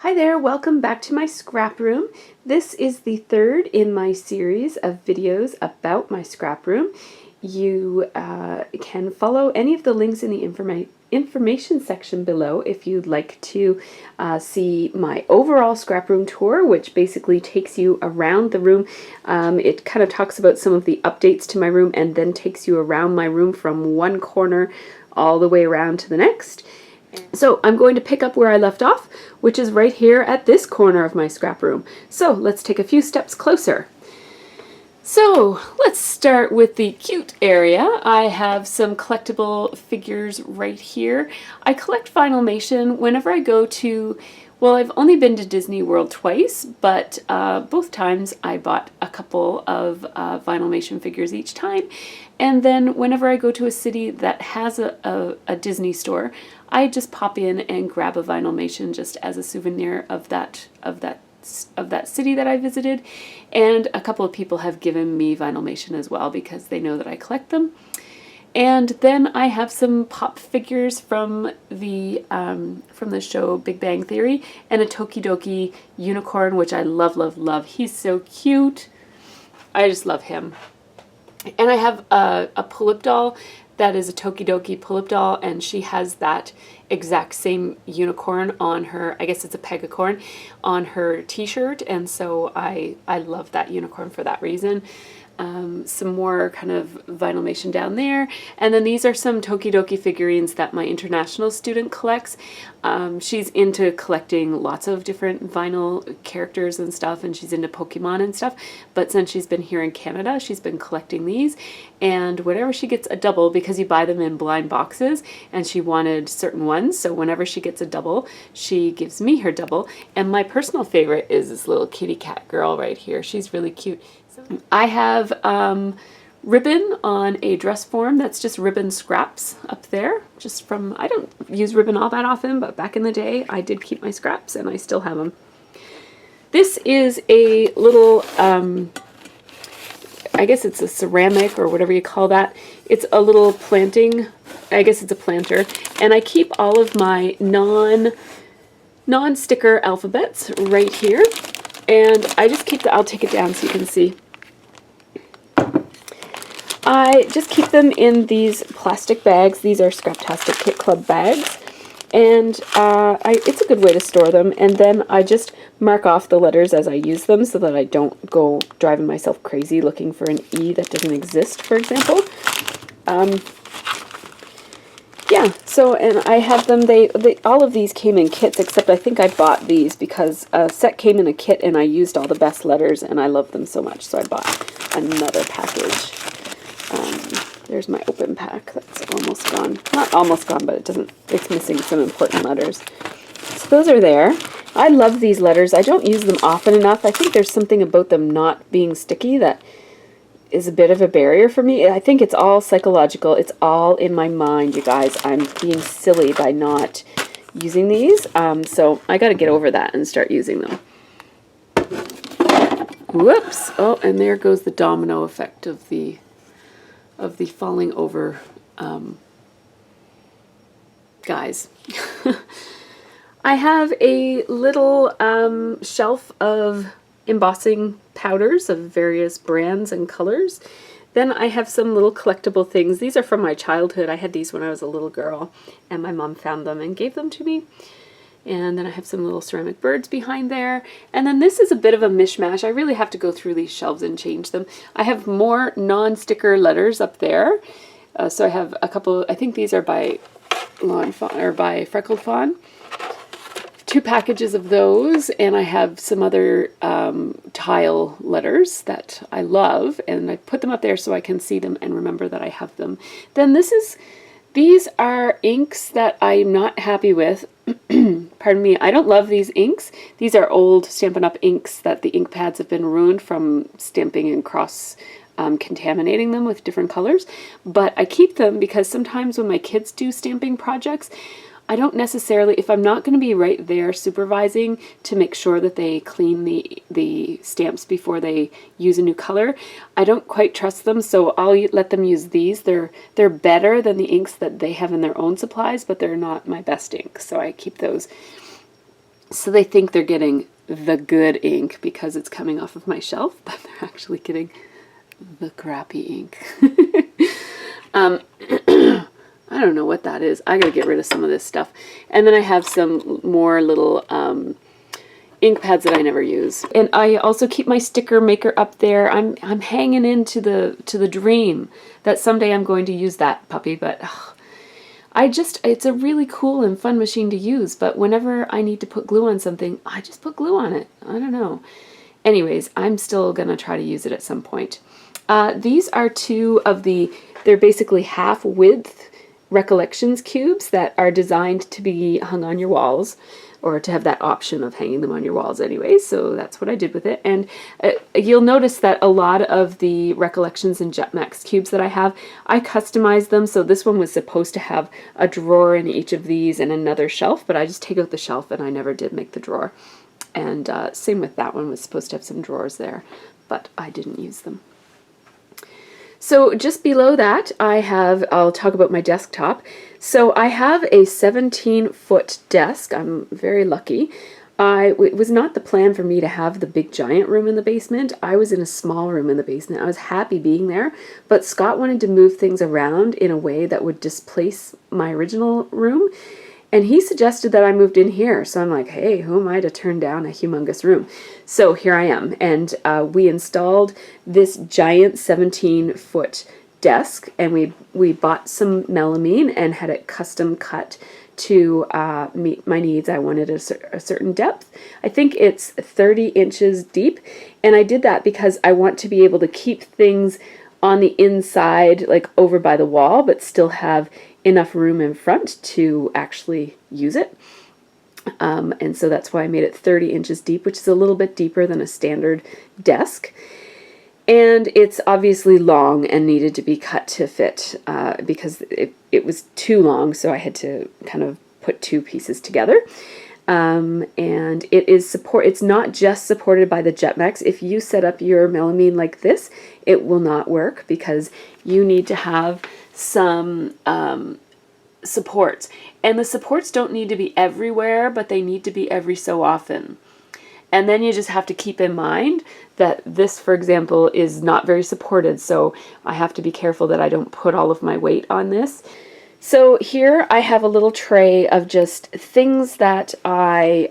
Hi there, welcome back to my scrap room. This is the third in my series of videos about my scrap room. You can follow any of the links in the information section below if you'd like to see my overall scrap room tour, which basically takes you around the room. It kind of talks about some of the updates to my room and then takes you around my room from one corner all the way around to the next. So I'm going to pick up where I left off, which is right here at this corner of my scrap room. So let's take a few steps closer. So let's start with the cute area. I have some collectible figures right here. I collect Vinylmation whenever I go to, well, I've only been to Disney World twice, but both times I bought a couple of Vinylmation figures each time. And then whenever I go to a city that has a Disney store, I just pop in and grab a Vinylmation just as a souvenir of that city that I visited. And a couple of people have given me Vinylmation as well because they know that I collect them. And then I have some pop figures from the show Big Bang Theory and a Tokidoki unicorn, which I love, love, love. He's so cute. I just love him. And I have a pull-up doll that is a Tokidoki pull-up doll, and she has that exact same unicorn on her, I guess it's a Pegacorn, on her t-shirt, and so I love that unicorn for that reason. Some more kind of Vinylmation down there, and then these are some Tokidoki figurines that my international student collects. She's into collecting lots of different vinyl characters and stuff, and she's into Pokemon and stuff, but since she's been here in Canada, she's been collecting these, and whenever she gets a double, because you buy them in blind boxes, and she wanted certain ones, so whenever she gets a double, she gives me her double, and my personal favorite is this little kitty cat girl right here. She's really cute. I have ribbon on a dress form that's just ribbon scraps up there, just from, I don't use ribbon all that often, but back in the day I did keep my scraps and I still have them. This is a little, I guess it's a ceramic or whatever you call that. It's a little planting, I guess it's a planter, and I keep all of my non-sticker alphabets right here, and I just keep I'll take it down so you can see. I just keep them in these plastic bags. These are Scraptastic Kit Club bags, and it's a good way to store them. And then I just mark off the letters as I use them so that I don't go driving myself crazy looking for an E that doesn't exist, for example. Yeah, so, and I have them, all of these came in kits, except I think I bought these because a set came in a kit and I used all the best letters and I love them so much, so I bought another package. There's my open pack that's almost gone. Not almost gone, but it's missing some important letters. So those are there. I love these letters. I don't use them often enough. I think there's something about them not being sticky that is a bit of a barrier for me. I think it's all psychological. It's all in my mind, you guys. I'm being silly by not using these. So I got to get over that and start using them. Whoops. Oh, and there goes the domino effect of the falling over guys. I have a little shelf of embossing powders of various brands and colors. Then I have some little collectible things. These are from my childhood. I had these when I was a little girl, and my mom found them and gave them to me. And then I have some little ceramic birds behind there. And then this is a bit of a mishmash. I really have to go through these shelves and change them. I have more non-sticker letters up there. So I have a couple, I think these are by by Freckled Fawn. 2 packages of those, and I have some other tile letters that I love, and I put them up there so I can see them and remember that I have them. Then these are inks that I'm not happy with. Pardon me, I don't love these inks. These are old Stampin' Up! Inks that the ink pads have been ruined from stamping and contaminating them with different colors. But I keep them because sometimes when my kids do stamping projects, I don't necessarily, if I'm not going to be right there supervising to make sure that they clean the stamps before they use a new color, I don't quite trust them, so I'll let them use these. They're better than the inks that they have in their own supplies, but they're not my best ink, so I keep those. So they think they're getting the good ink because it's coming off of my shelf, but they're actually getting the crappy ink. I don't know what that is. I gotta get rid of some of this stuff. And then I have some more little ink pads that I never use. And I also keep my sticker maker up there. I'm hanging into the dream that someday I'm going to use that puppy, but it's a really cool and fun machine to use, but whenever I need to put glue on something, I just put glue on it. I don't know. Anyways, I'm still gonna try to use it at some point. These are two of they're basically half width recollections cubes that are designed to be hung on your walls, or to have that option of hanging them on your walls anyway, so that's what I did with it. And you'll notice that a lot of the recollections and Jetmax cubes that I have, I customized them. So this one was supposed to have a drawer in each of these and another shelf, but I just take out the shelf and I never did make the drawer. And same with that one, was supposed to have some drawers there, but I didn't use them. So just below that, I'll talk about my desktop. So I have a 17-foot desk. I'm very lucky. It was not the plan for me to have the big giant room in the basement. I was in a small room in the basement. I was happy being there, but Scott wanted to move things around in a way that would displace my original room. And he suggested that I moved in here. So I'm like, hey, who am I to turn down a humongous room? So here I am. And we installed this giant 17-foot desk, and we bought some melamine and had it custom cut to meet my needs. I wanted a certain depth. I think it's 30 inches deep. And I did that because I want to be able to keep things on the inside, like over by the wall, but still have enough room in front to actually use it. And so that's why I made it 30 inches deep, which is a little bit deeper than a standard desk. And it's obviously long and needed to be cut to fit because it was too long, so I had to kind of put two pieces together. And it's not just supported by the Jetmax. If you set up your melamine like this, it will not work because you need to have some supports. And the supports don't need to be everywhere, but they need to be every so often. And then you just have to keep in mind that this, for example, is not very supported, so I have to be careful that I don't put all of my weight on this. So here I have a little tray of just things that I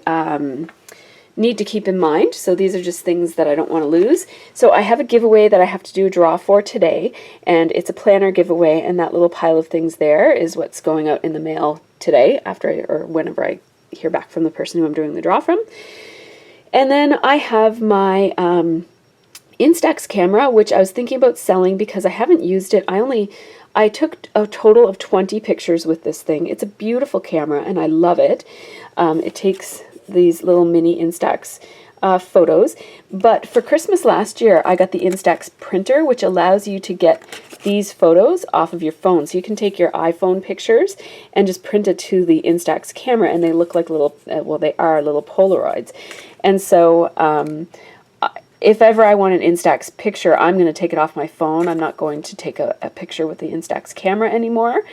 need to keep in mind. So these are just things that I don't want to lose. So I have a giveaway that I have to do a draw for today, and it's a planner giveaway, and that little pile of things there is what's going out in the mail today or whenever I hear back from the person who I'm doing the draw from. And then I have my Instax camera, which I was thinking about selling because I haven't used it. I took a total of 20 pictures with this thing. It's a beautiful camera and I love it. It takes these little mini Instax photos. But for Christmas last year, I got the Instax printer, which allows you to get these photos off of your phone. So you can take your iPhone pictures and just print it to the Instax camera, and they look like little, they are little Polaroids. And so if ever I want an Instax picture, I'm going to take it off my phone. I'm not going to take a picture with the Instax camera anymore.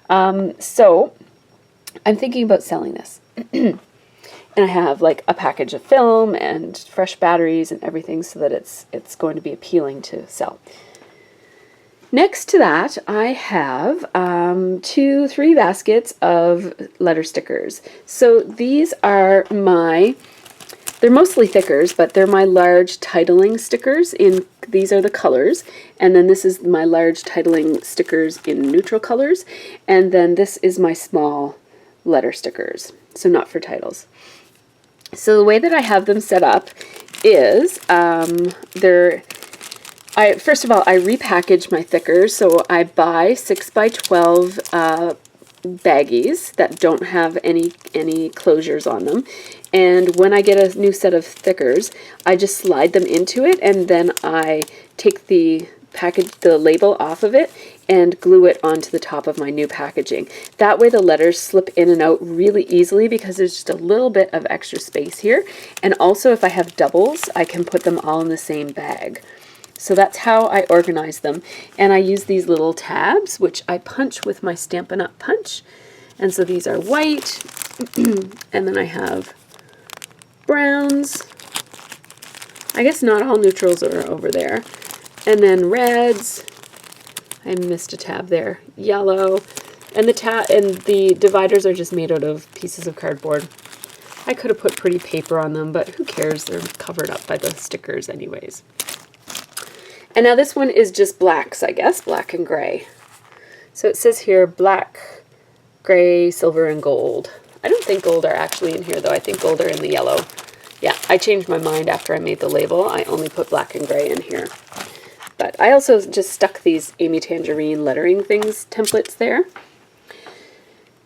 So I'm thinking about selling this. And I have like a package of film and fresh batteries and everything so that it's going to be appealing to sell. Next to that, I have 3 baskets of letter stickers. So these are they're mostly thickers, but they're my large titling stickers. These are the colors, and then this is my large titling stickers in neutral colors, and then this is my small letter stickers, so not for titles. So the way that I have them set up is first of all, I repackage my thickers, so I buy 6x12 baggies that don't have any closures on them, and when I get a new set of thickers, I just slide them into it, and then I take the label off of it and glue it onto the top of my new packaging. That way the letters slip in and out really easily because there's just a little bit of extra space here, and also if I have doubles, I can put them all in the same bag. So that's how I organize them. And I use these little tabs, which I punch with my Stampin' Up! Punch. And so these are white, and then I have browns. I guess not all neutrals are over there. And then reds. I missed a tab there. Yellow. And the dividers are just made out of pieces of cardboard. I could have put pretty paper on them, but who cares? They're covered up by the stickers anyways. And now this one is just blacks, I guess, black and gray. So it says here black, gray, silver, and gold. I don't think gold are actually in here though. I think gold are in the yellow. Yeah, I changed my mind after I made the label. I only put black and gray in here. But I also just stuck these Amy Tangerine lettering things, templates there.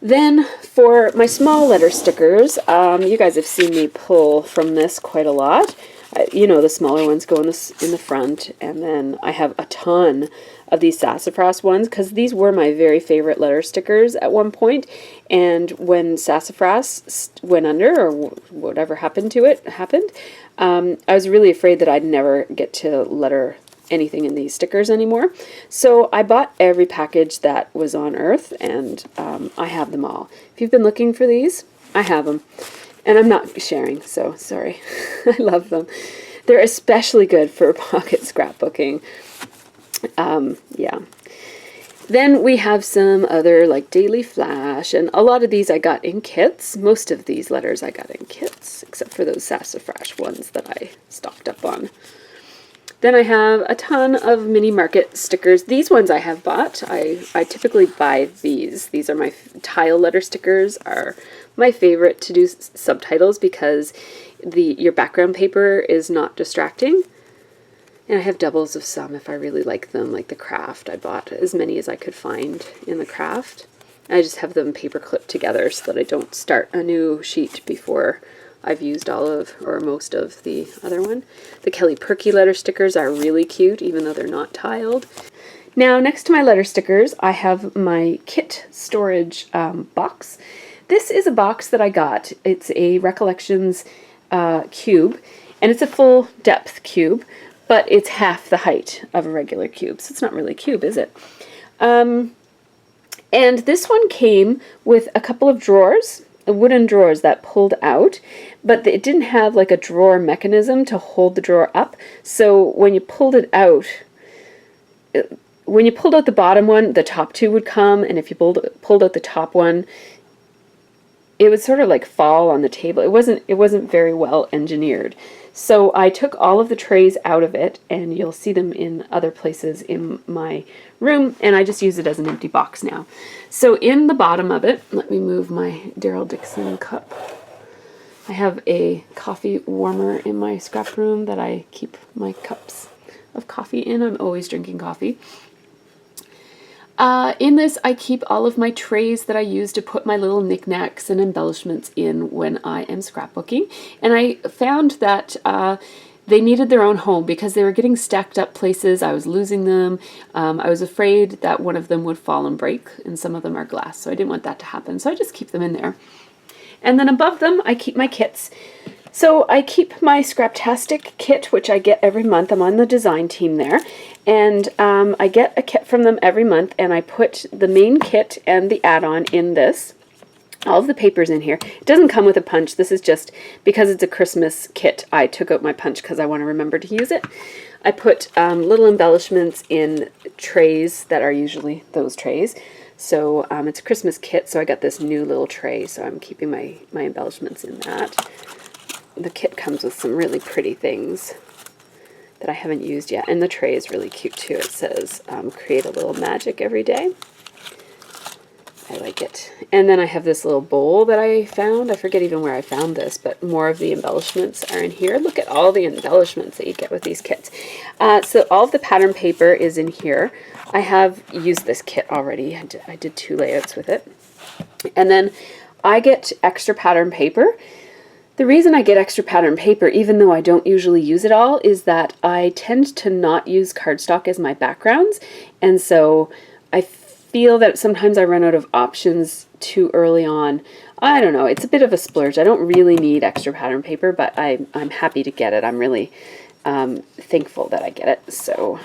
Then for my small letter stickers, you guys have seen me pull from this quite a lot. You know, the smaller ones go in the front, and then I have a ton of these sassafras ones because these were my very favorite letter stickers at one point. And when sassafras went under, or whatever happened to it happened, I was really afraid that I'd never get to letter anything in these stickers anymore. So I bought every package that was on Earth, and I have them all. If you've been looking for these, I have them. And I'm not sharing, so sorry. I love them. They're especially good for pocket scrapbooking. Yeah. Then we have some other like Daily Flash, and a lot of these I got in kits. Most of these letters I got in kits, except for those sassafras ones that I stocked up on. Then I have a ton of mini market stickers. These ones I have bought. I typically buy these. These are my tile letter stickers, are my favorite to do subtitles because your background paper is not distracting. And I have doubles of some if I really like them, like the craft. I bought as many as I could find in the craft. I just have them paper clipped together so that I don't start a new sheet before I've used all of or most of the other one. The Kelly Perky letter stickers are really cute, even though they're not tiled. Now, next to my letter stickers, I have my kit storage box. This is a box that I got. It's a Recollections cube, and it's a full depth cube, but it's half the height of a regular cube, so it's not really a cube, is it? And this one came with a couple of drawers, wooden drawers that pulled out, but it didn't have like a drawer mechanism to hold the drawer up. So when you pulled it out, when you pulled out the bottom one, the top two would come, and if you pulled out the top one, it would sort of like fall on the table. It wasn't very well engineered. So I took all of the trays out of it, and you'll see them in other places in my room, and I just use it as an empty box now. So in the bottom of it, let me move my Daryl Dixon cup. I have a coffee warmer in my scrap room that I keep my cups of coffee in. I'm always drinking coffee. In this, I keep all of my trays that I use to put my little knickknacks and embellishments in when I am scrapbooking. And I found that they needed their own home because they were getting stacked up places. I was losing them. I was afraid that one of them would fall and break, and some of them are glass, so I didn't want that to happen. So I just keep them in there. And then above them, I keep my kits. So I keep my Scraptastic kit, which I get every month. I'm on the design team there. And I get a kit from them every month, and I put the main kit and the add-on in this. All of the paper's in here. It doesn't come with a punch. This is just because it's a Christmas kit. I took out my punch because I want to remember to use it. I put little embellishments in trays that are usually those trays. So it's a Christmas kit, so I got this new little tray, so I'm keeping my embellishments in that. The kit comes with some really pretty things that I haven't used yet, and the tray is really cute too. It says, create a little magic every day. I like it. And then I have this little bowl that I found. I forget even where I found this, but more of the embellishments are in here. Look at all the embellishments that you get with these kits. So all of the pattern paper is in here. I have used this kit already. I did 2 layouts with it. And then I get extra pattern paper. The reason I get extra pattern paper, even though I don't usually use it all, is that I tend to not use cardstock as my backgrounds, and so I feel that sometimes I run out of options too early on. I don't know, it's a bit of a splurge. I don't really need extra pattern paper, but I'm happy to get it. I'm really thankful that I get it, so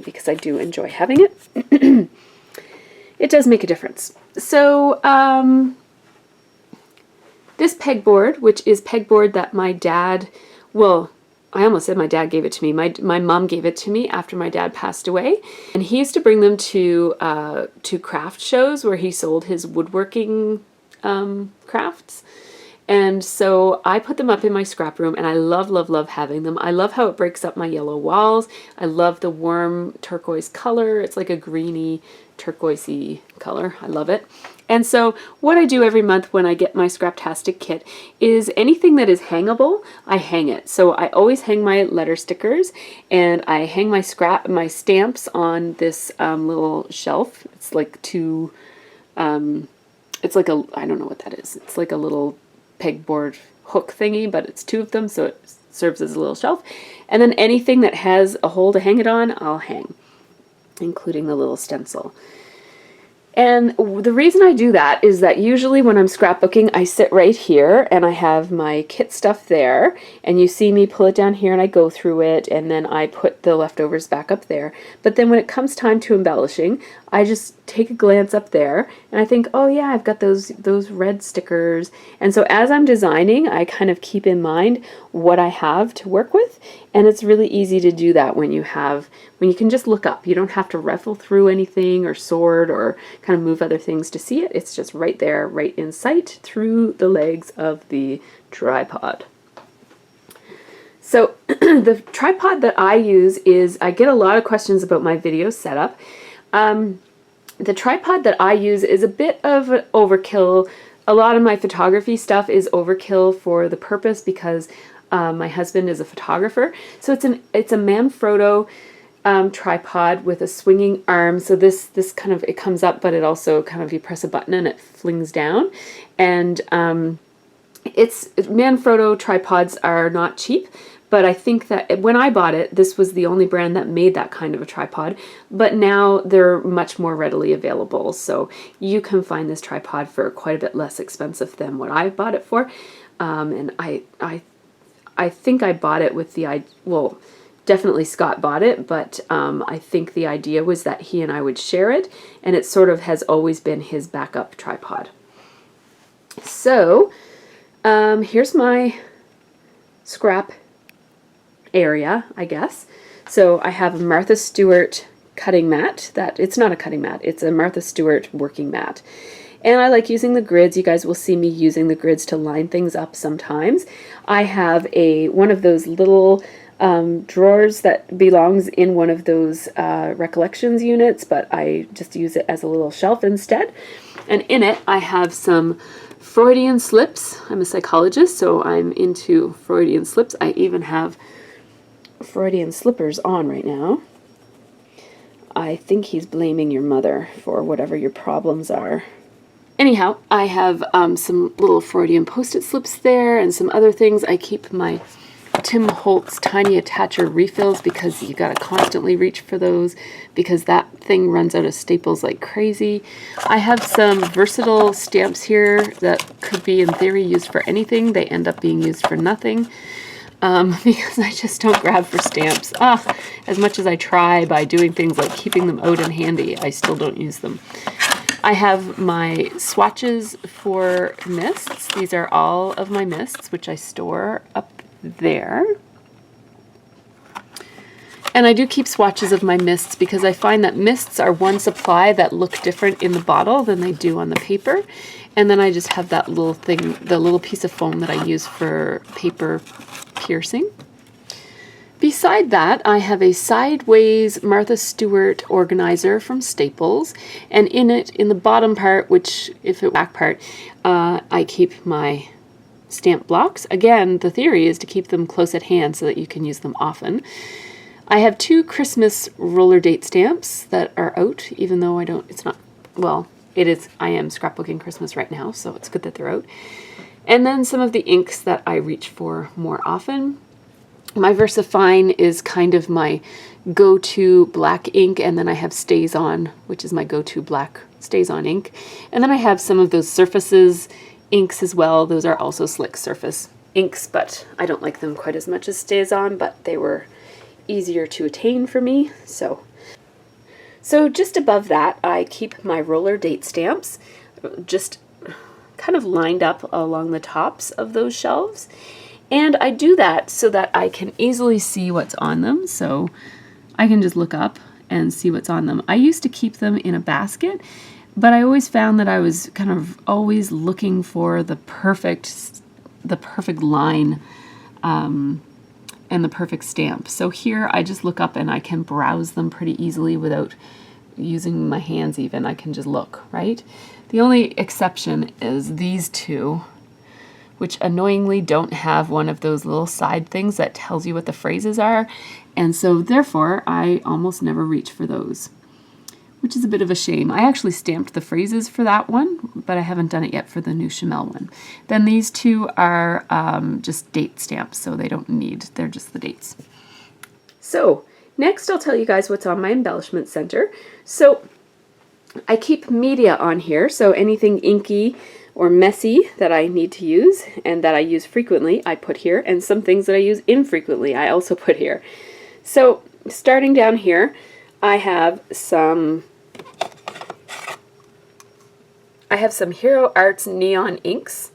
because I do enjoy having it. It does make a difference. So This pegboard, which is pegboard that my dad, well, I almost said my dad gave it to me. My mom gave it to me after my dad passed away, and he used to bring them to craft shows where he sold his woodworking crafts. And so I put them up in my scrap room, and I love, love, love having them. I love how it breaks up my yellow walls. I love the warm turquoise color. It's like a greeny, turquoisey color. I love it. And so what I do every month when I get my Scraptastic kit is anything that is hangable, I hang it. So I always hang my letter stickers, and I hang my stamps on this little shelf. It's like two, it's like a, I don't know what that is. It's like a little pegboard hook thingy, but it's two of them, so it serves as a little shelf. And then anything that has a hole to hang it on, I'll hang, including the little stencil. And the reason I do that is that usually when I'm scrapbooking, I sit right here and I have my kit stuff there, and you see me pull it down here and I go through it, and then I put the leftovers back up there. But then when it comes time to embellishing, I just take a glance up there and I think, oh yeah, I've got those red stickers. And so as I'm designing, I kind of keep in mind what I have to work with, and it's really easy to do that when you can just look up. You don't have to ruffle through anything or sort or kind of move other things to see it. It's just right there, right in sight through the legs of the tripod. So the tripod that I use is, I get a lot of questions about my video setup. The tripod that I use is a bit of an overkill. A lot of my photography stuff is overkill for the purpose because my husband is a photographer. So it's a Manfrotto tripod with a swinging arm. So this kind of, it comes up, but it also kind of, you press a button and it flings down. And Manfrotto tripods are not cheap, but I think that when I bought it, this was the only brand that made that kind of a tripod, but now they're much more readily available. So you can find this tripod for quite a bit less expensive than what I bought it for. And I think I bought it with the, well, definitely Scott bought it, but I think the idea was that he and I would share it, and it sort of has always been his backup tripod. So here's my scrap area, I guess. So I have a Martha Stewart cutting mat. It's not a cutting mat, it's a Martha Stewart working mat. And I like using the grids. You guys will see me using the grids to line things up sometimes. I have one of those little drawers that belongs in one of those recollections units, but I just use it as a little shelf instead. And in it I have some Freudian slips. I'm a psychologist, so I'm into Freudian slips. I even have Freudian slippers on right now. I think he's blaming your mother for whatever your problems are. Anyhow, I have some little Freudian post-it slips there and some other things. I keep my Tim Holtz tiny attacher refills because you gotta constantly reach for those because that thing runs out of staples like crazy. I have some versatile stamps here that could be in theory used for anything. They end up being used for nothing because I just don't grab for stamps. As much as I try by doing things like keeping them out and handy, I still don't use them. I have my swatches for mists. These are all of my mists, which I store up there. And I do keep swatches of my mists because I find that mists are one supply that look different in the bottle than they do on the paper. And then I just have that little thing, the little piece of foam that I use for paper piercing. Beside that, I have a sideways Martha Stewart organizer from Staples, and in it, in the bottom part, which if it back part, I keep my stamp blocks. Again, the theory is to keep them close at hand so that you can use them often. I have 2 Christmas roller date stamps that are out, even though it's not, well, it is, I am scrapbooking Christmas right now, so it's good that they're out. And then some of the inks that I reach for more often. My VersaFine is kind of my go-to black ink, and then I have Stays On, which is my go-to black Stays On ink. And then I have some of those Surfaces inks as well. Those are also slick surface inks, but I don't like them quite as much as Stays On, but they were easier to attain for me. So just above that, I keep my roller date stamps. Just kind of lined up along the tops of those shelves. And I do that so that I can easily see what's on them. So I can just look up and see what's on them. I used to keep them in a basket, but I always found that I was kind of always looking for the perfect line and the perfect stamp. So here I just look up and I can browse them pretty easily without using my hands even. I can just look, right? The only exception is these two, which annoyingly don't have one of those little side things that tells you what the phrases are. And so therefore I almost never reach for those, which is a bit of a shame. I actually stamped the phrases for that one, but I haven't done it yet for the new Chamel one. Then these two are just date stamps, so they don't need, they're just the dates. So next I'll tell you guys what's on my embellishment center. So I keep media on here, so anything inky or messy that I need to use and that I use frequently, I put here, and some things that I use infrequently, I also put here. So starting down here, I have some Hero Arts neon inks,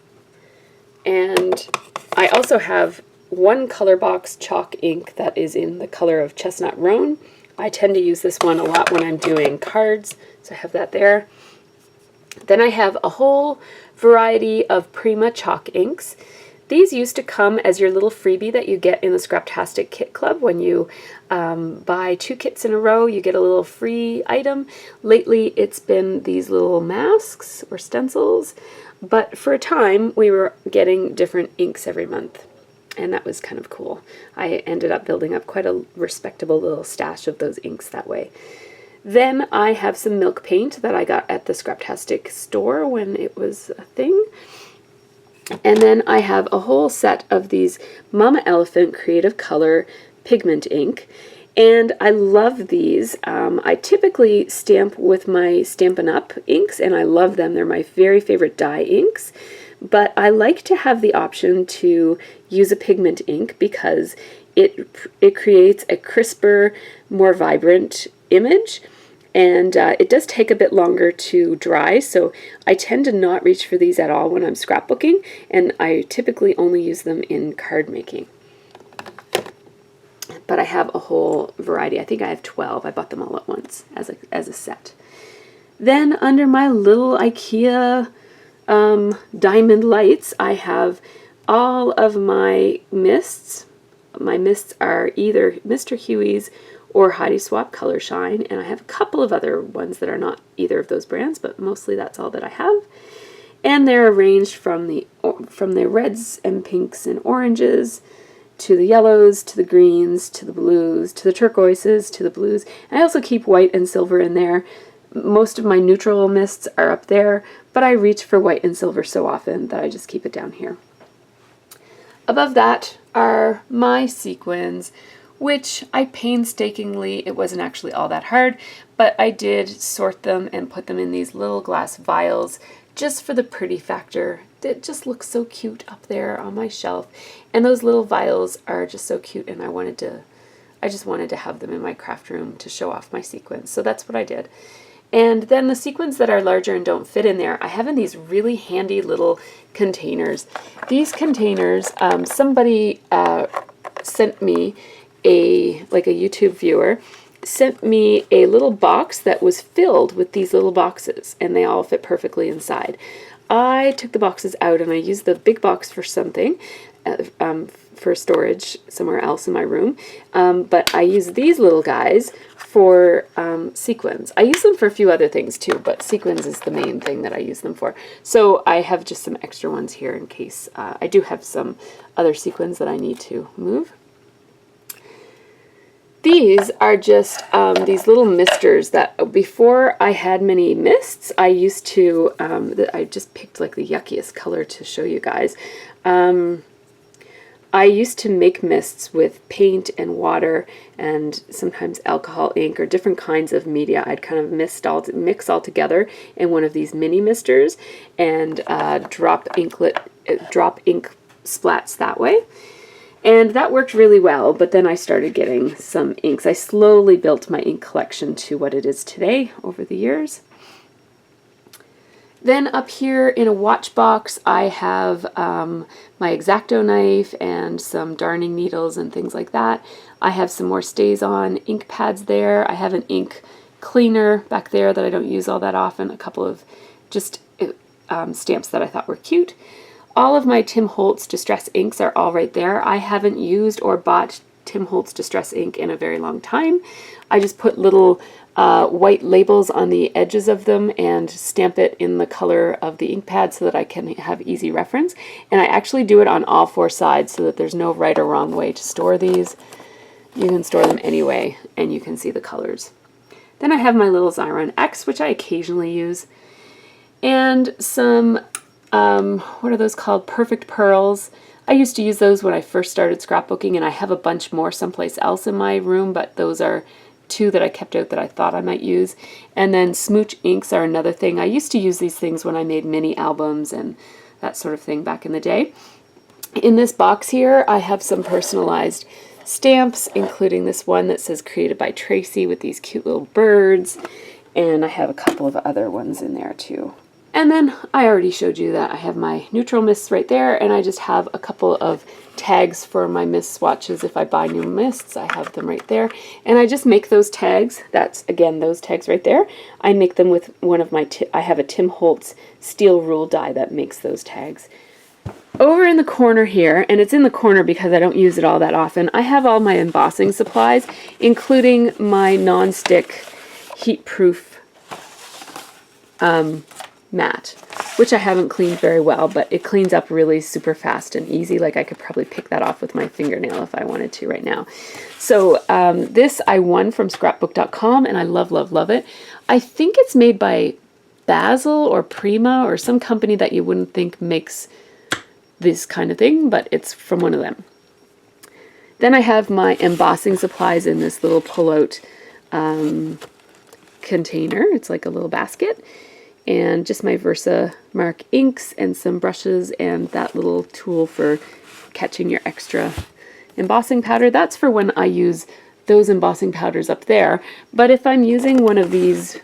and I also have one color box chalk ink that is in the color of Chestnut Roan. I tend to use this one a lot when I'm doing cards, so I have that there. Then I have a whole variety of Prima chalk inks. These used to come as your little freebie that you get in the Scraptastic Kit Club. When you buy 2 kits in a row, you get a little free item. Lately, it's been these little masks or stencils, but for a time, we were getting different inks every month, and that was kind of cool. I ended up building up quite a respectable little stash of those inks that way. Then I have some milk paint that I got at the Scraptastic store when it was a thing. And then I have a whole set of these Mama Elephant Creative Color pigment ink. And I love these. I typically stamp with my Stampin' Up! Inks, and I love them. They're my very favorite dye inks. But I like to have the option to use a pigment ink because it creates a crisper, more vibrant image, and it does take a bit longer to dry, so I tend to not reach for these at all when I'm scrapbooking, and I typically only use them in card making. But I have a whole variety. I think I have 12. I bought them all at once as a set. Then under my little IKEA diamond lights, I have all of my mists. My mists are either Mr. Huey's or Heidi Swap Color Shine, and I have a couple of other ones that are not either of those brands, but mostly that's all that I have. And they're arranged from the reds and pinks and oranges to the yellows, to the greens, to the blues, to the turquoises, to the blues. And I also keep white and silver in there. Most of my neutral mists are up there, but I reach for white and silver so often that I just keep it down here. Above that are my sequins, which I painstakingly, it wasn't actually all that hard, but I did sort them and put them in these little glass vials just for the pretty factor. It just looks so cute up there on my shelf, and those little vials are just so cute, and I just wanted to have them in my craft room to show off my sequins, so that's what I did. And then the sequins that are larger and don't fit in there, I have in these really handy little containers. These containers, somebody sent me a YouTube viewer sent me a little box that was filled with these little boxes, and they all fit perfectly inside. I took the boxes out and I used the big box for something, for storage somewhere else in my room, but I use these little guys for sequins. I use them for a few other things too, but sequins is the main thing that I use them for. So I have just some extra ones here in case I do have some other sequins that I need to move. These are just these little misters that before I had many mists, I used to, I just picked like the yuckiest color to show you guys. I used to make mists with paint and water and sometimes alcohol ink or different kinds of media. I'd kind of mix all together in one of these mini misters and drop ink splats that way. And that worked really well, but then I started getting some inks. I slowly built my ink collection to what it is today over the years. Then up here in a watch box, I have my X-Acto knife and some darning needles and things like that. I have some more StazOn ink pads there. I have an ink cleaner back there that I don't use all that often, a couple of just stamps that I thought were cute. All of my Tim Holtz Distress inks are all right there. I haven't used or bought Tim Holtz Distress ink in a very long time. I just put little white labels on the edges of them and stamp it in the color of the ink pad so that I can have easy reference. And I actually do it on all 4 sides so that there's no right or wrong way to store these. You can store them anyway and you can see the colors. Then I have my little Xyron X, which I occasionally use, and some, what are those called? Perfect Pearls. I used to use those when I first started scrapbooking, and I have a bunch more someplace else in my room, but those are 2 that I kept out that I thought I might use. And then smooch inks are another thing. I used to use these things when I made mini albums and that sort of thing back in the day. In this box here, I have some personalized stamps, including this one that says created by Tracy with these cute little birds. And I have a couple of other ones in there too. And then I already showed you that I have my neutral mists right there, and I just have a couple of tags for my mist swatches. If I buy new mists, I have them right there. And I just make those tags. That's, again, those tags right there. I make them with one of my, I have a Tim Holtz steel rule die that makes those tags. Over in the corner here, and it's in the corner because I don't use it all that often, I have all my embossing supplies, including my non-stick heat-proof mat, which I haven't cleaned very well, but it cleans up really super fast and easy. Like I could probably pick that off with my fingernail if I wanted to right now. So this I won from scrapbook.com, and I love, love, love it. I think it's made by Basil or Prima or some company that you wouldn't think makes this kind of thing, but it's from one of them. Then I have my embossing supplies in this little pull-out container. It's like a little basket. And just my Versamark inks and some brushes and that little tool for catching your extra embossing powder. That's for when I use those embossing powders up there. But if I'm using one of these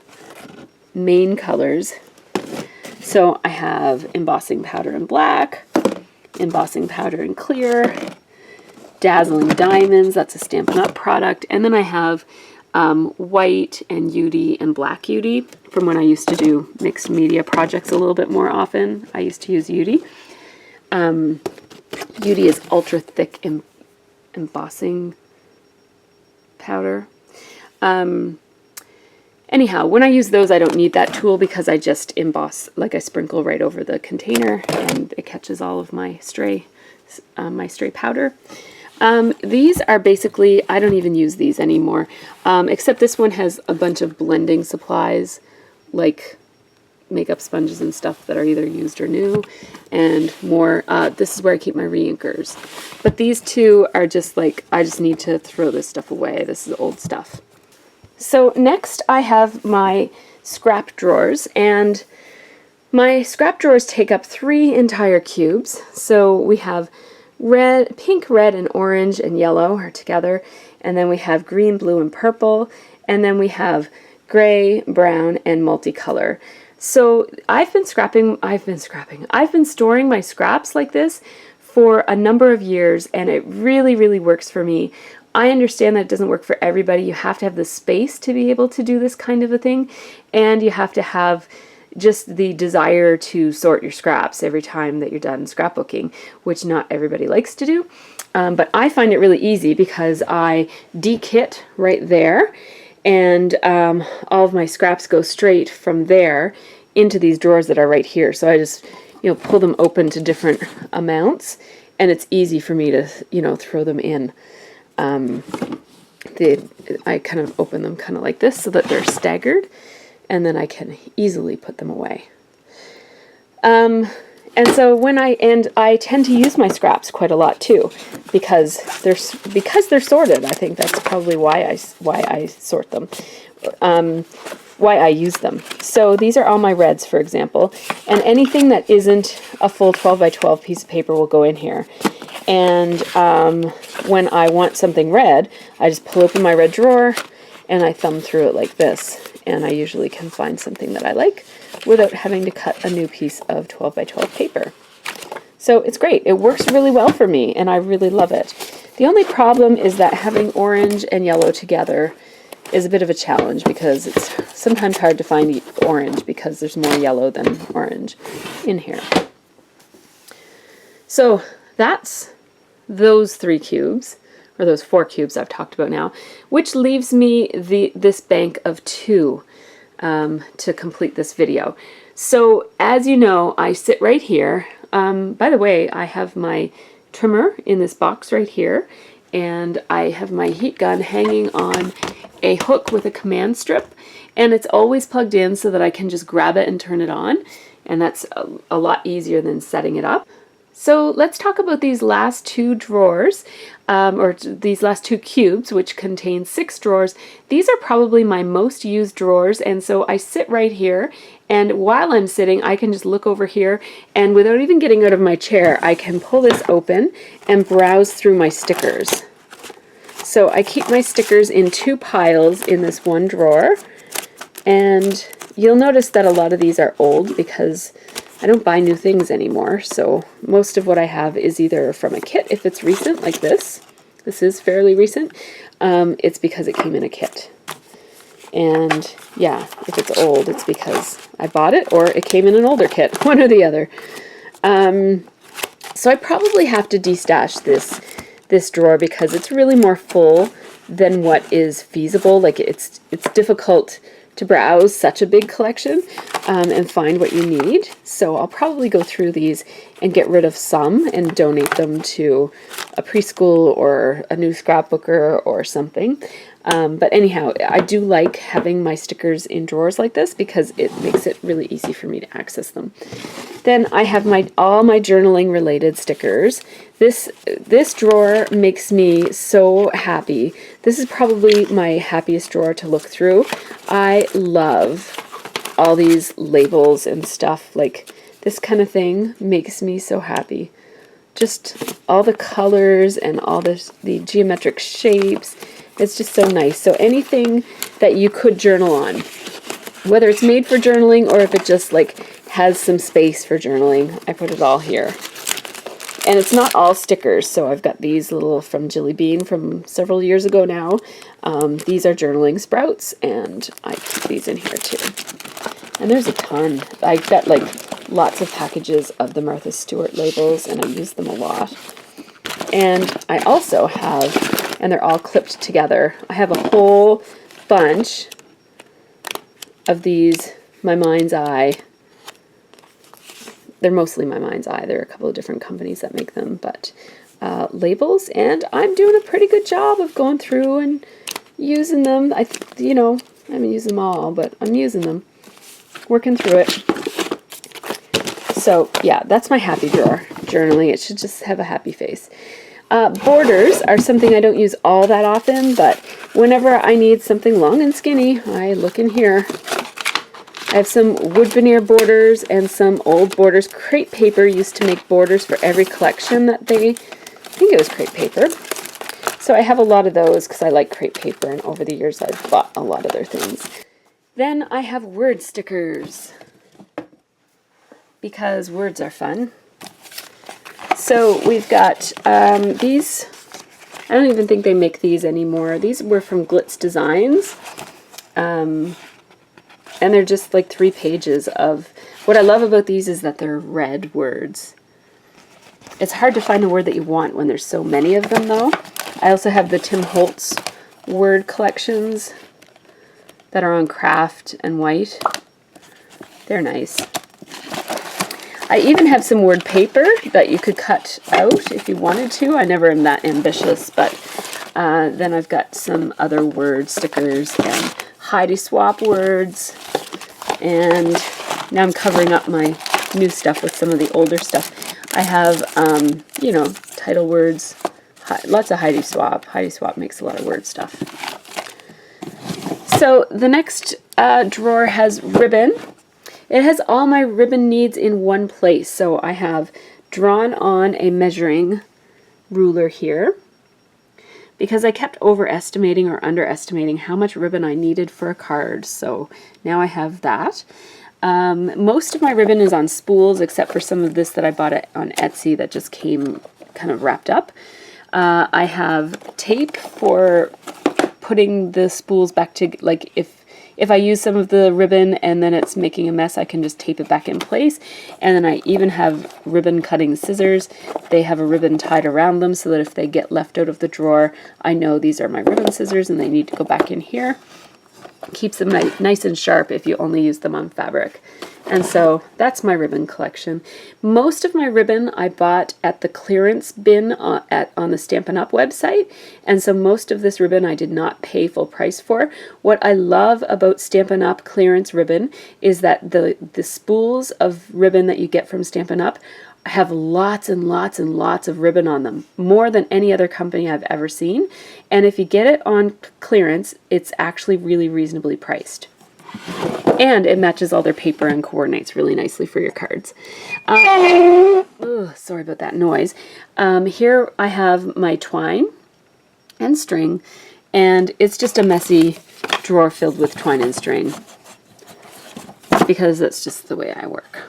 main colors, so I have embossing powder in black, embossing powder in clear, Dazzling Diamonds, that's a Stampin' Up! Product, and then I have white and UD and black UD from when I used to do mixed media projects a little bit more often. I used to use UD. UD is ultra thick embossing powder. Anyhow, when I use those, I don't need that tool because I just emboss, like I sprinkle right over the container and it catches all of my stray powder. These are basically, I don't even use these anymore, except this one has a bunch of blending supplies, like makeup sponges and stuff that are either used or new, and more. This is where I keep my re-inkers. But these 2 are just like, I just need to throw this stuff away. This is old stuff. So next I have my scrap drawers, and my scrap drawers take up 3 entire cubes. So we have red, pink, red, and orange and yellow are together, and then we have green, blue, and purple, and then we have gray, brown, and multicolor. So I've been storing my scraps like this for a number of years, and it really, really works for me. I understand that it doesn't work for everybody. You have to have the space to be able to do this kind of a thing, and you have to have just the desire to sort your scraps every time that you're done scrapbooking, which not everybody likes to do. But I find it really easy because I de-kit right there, and all of my scraps go straight from there into these drawers that are right here. So I just, pull them open to different amounts, and it's easy for me to, throw them in. I kind of open them kind of like this so that they're staggered, and then I can easily put them away. And so I tend to use my scraps quite a lot too, because they're sorted. I think that's probably why I sort them, why I use them. So these are all my reds, for example, and anything that isn't a full 12 by 12 piece of paper will go in here. And when I want something red, I just pull open my red drawer and I thumb through it like this, and I usually can find something that I like without having to cut a new piece of 12 by 12 paper. So it's great. It works really well for me, and I really love it. The only problem is that having orange and yellow together is a bit of a challenge, because it's sometimes hard to find orange because there's more yellow than orange in here. So that's those 3 cubes, or those 4 cubes I've talked about now, which leaves me this bank of 2 to complete this video. So as you know, I sit right here. By the way, I have my trimmer in this box right here, and I have my heat gun hanging on a hook with a command strip, and it's always plugged in so that I can just grab it and turn it on, and that's a lot easier than setting it up. So let's talk about these last 2 drawers, or these last 2 cubes, which contain 6 drawers. These are probably my most used drawers, and so I sit right here, and while I'm sitting, I can just look over here, and without even getting out of my chair, I can pull this open and browse through my stickers. So I keep my stickers in 2 piles in this one drawer, and you'll notice that a lot of these are old because I don't buy new things anymore, so most of what I have is either from a kit, if it's recent, like this. This is fairly recent. It's because it came in a kit. And yeah, if it's old, it's because I bought it or it came in an older kit, one or the other. So I probably have to destash this drawer because it's really more full than what is feasible. Like it's difficult to browse such a big collection and find what you need. So I'll probably go through these and get rid of some and donate them to a preschool or a new scrapbooker or something. But anyhow, I do like having my stickers in drawers like this because it makes it really easy for me to access them. Then I have all my journaling related stickers. This drawer makes me so happy. This is probably my happiest drawer to look through. I love all these labels and stuff. Like this kind of thing makes me so happy. Just all the colors and all the geometric shapes. It's just so nice. So anything that you could journal on, whether it's made for journaling or if it just like has some space for journaling, I put it all here. And it's not all stickers, so I've got these little from Jilly Bean from several years ago now. These are journaling sprouts, and I keep these in here too. And there's a ton. I've got like lots of packages of the Martha Stewart labels, and I use them a lot. And I also have, and they're all clipped together, I have a whole bunch of these My Mind's Eye. They're mostly My Mind's Eye. There are a couple of different companies that make them, but labels, and I'm doing a pretty good job of going through and using them. I haven't used them all, but I'm using them, working through it. So yeah, that's my happy drawer. Journaling, it should just have a happy face. Borders are something I don't use all that often, but whenever I need something long and skinny, I look in here. I have some wood veneer borders and some old borders. Crepe Paper used to make borders for every collection that I think it was Crepe Paper. So I have a lot of those because I like Crepe Paper, and over the years I've bought a lot of their things. Then I have word stickers because words are fun. So we've got these. I don't even think they make these anymore. These were from Glitz Designs. And they're just like 3 pages of, what I love about these is that they're red words. It's hard to find a word that you want when there's so many of them though. I also have the Tim Holtz word collections that are on craft and white. They're nice. I even have some word paper that you could cut out if you wanted to. I never am that ambitious, but then I've got some other word stickers and Heidi Swap words, and now I'm covering up my new stuff with some of the older stuff. I have, title words, lots of Heidi Swap. Heidi Swap makes a lot of word stuff. So the next drawer has ribbon. It has all my ribbon needs in one place. So I have drawn on a measuring ruler here. because I kept overestimating or underestimating how much ribbon I needed for a card. So now I have that. Most of my ribbon is on spools, except for some of this that I bought on Etsy that just came kind of wrapped up. I have tape for putting the spools back to, like, if I use some of the ribbon and then it's making a mess, I can just tape it back in place. And then I even have ribbon cutting scissors. They have a ribbon tied around them so that if they get left out of the drawer, I know these are my ribbon scissors and they need to go back in here. Keeps them nice and sharp if you only use them on fabric. And so that's my ribbon collection. Most of my ribbon I bought at the clearance bin on the Stampin' Up! Website, and so most of this ribbon I did not pay full price for. What I love about Stampin' Up! Clearance ribbon is that the spools of ribbon that you get from Stampin' Up! Have lots and lots and lots of ribbon on them, more than any other company I've ever seen. And if you get it on clearance, it's actually really reasonably priced. And it matches all their paper and coordinates really nicely for your cards. Sorry about that noise. Here I have my twine and string, and it's just a messy drawer filled with twine and string, because that's just the way I work.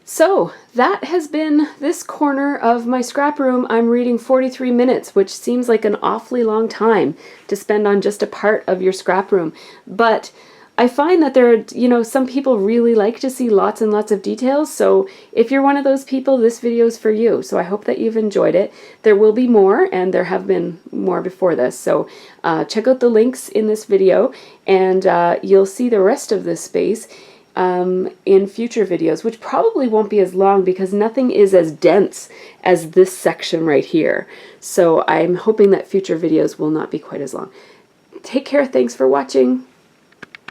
So that has been this corner of my scrap room. I'm reading 43 minutes, which seems like an awfully long time to spend on just a part of your scrap room. But I find that there are, you know, some people really like to see lots and lots of details. So if you're one of those people, this video is for you. So I hope that you've enjoyed it. There will be more, and there have been more before this. So check out the links in this video, and you'll see the rest of this space in future videos, which probably won't be as long because nothing is as dense as this section right here. So I'm hoping that future videos will not be quite as long. Take care. Thanks for watching.